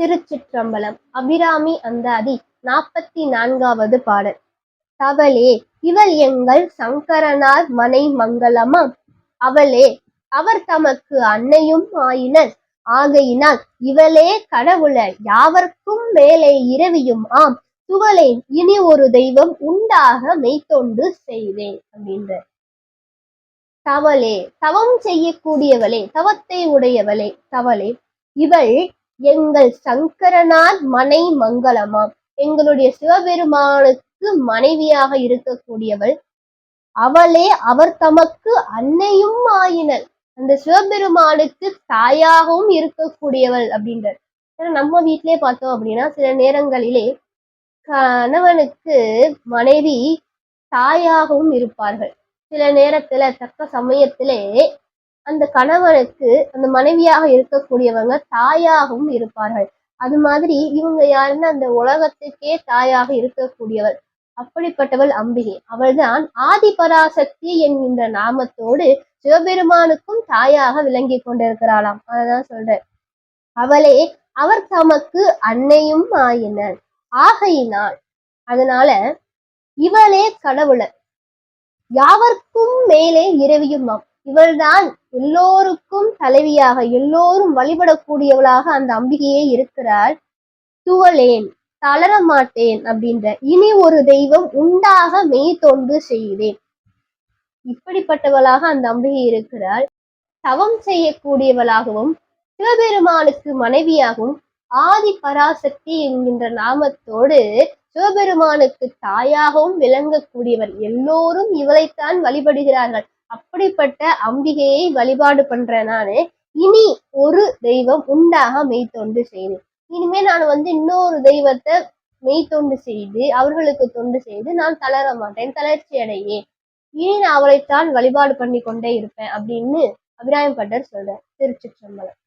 திருச்சிற்றம்பலம். அபிராமி அந்தாதி 44வது பாடல். தவளே இவள் எங்கள் சங்கரனார் மனை மங்களமாம். அவளே அவர் தமக்கு அன்னையும் ஆயினர். ஆகையினால் இவளே கடவுளர் யாவர்க்கும் மேலே இரவியும் ஆம். துவளேன் இனி ஒரு தெய்வம் உண்டாக மெய்த்தொண்டு செய்வேன் அப்படின்ற. தவளே தவம் செய்யக்கூடியவளே, தவத்தை உடையவளே, தவளே இவள் எங்கள் சங்கரனார் மனை மங்களமாம். எங்களுடைய சிவபெருமானுக்கு மனைவியாக இருக்கக்கூடியவள். அவளே அவர் தமக்கு அன்னையும் ஆயினள். அந்த சிவபெருமானுக்கு தாயாகவும் இருக்கக்கூடியவள் அப்படின்றார். நம்ம வீட்டிலே பார்த்தோம் அப்படின்னா சில நேரங்களிலே கணவனுக்கு மனைவி தாயாகவும் இருப்பார்கள். சில நேரத்துல தக்க சமயத்திலே அந்த கணவனுக்கு அந்த மனைவியாக இருக்கக்கூடியவங்க தாயாகவும் இருப்பார்கள். அது மாதிரி இவங்க யாருன்னா அந்த உலகத்துக்கே தாயாக இருக்கக்கூடியவள். அப்படிப்பட்டவள் அம்பிகை. அவள்தான் ஆதிபராசக்தி என்கின்ற நாமத்தோடு சிவபெருமானுக்கும் தாயாக விளங்கி கொண்டிருக்கிறாளாம். அததான் சொல்ற. அவளே அவர் தமக்கு அன்னையும் ஆயினர். ஆகையினால் அதனால இவளே கடவுளர் யாவர்க்கும் மேலே இரவியும் நாம். இவள்தான் எல்லோருக்கும் தலைவியாக, எல்லோரும் வழிபடக்கூடியவளாக அந்த அம்பிகையே இருக்கிறாள். துவளேன் தளர மாட்டேன் அப்படின்ற. இனி ஒரு தெய்வம் உண்டாக மெய் தொண்டு செய்வேன். இப்படிப்பட்டவளாக அந்த அம்பிகை இருக்கிறாள். தவம் செய்யக்கூடியவளாகவும் சிவபெருமானுக்கு மனைவியாகவும் ஆதி பராசக்தி என்கின்ற நாமத்தோடு சிவபெருமானுக்கு தாயாகவும் விளங்கக்கூடியவர். எல்லோரும் இவளைத்தான் வழிபடுகிறார்கள். அப்படிப்பட்ட அம்பிகையை வழிபாடு பண்ற நானு இனி ஒரு தெய்வம் உண்டாக மெய்த்தொண்டு செய்தேன். இனிமே நான் இன்னொரு தெய்வத்தை மெய்த்தொண்டு செய்து அவர்களுக்கு தொண்டு செய்து நான் தளர மாட்டேன், தளர்ச்சி அடையேன். இனி நான் அவளைத்தான் வழிபாடு பண்ணி கொண்டே இருப்பேன் அப்படின்னு அபிராமி பட்டர் சொல்றார். திருச்சிற்றம்பலம்.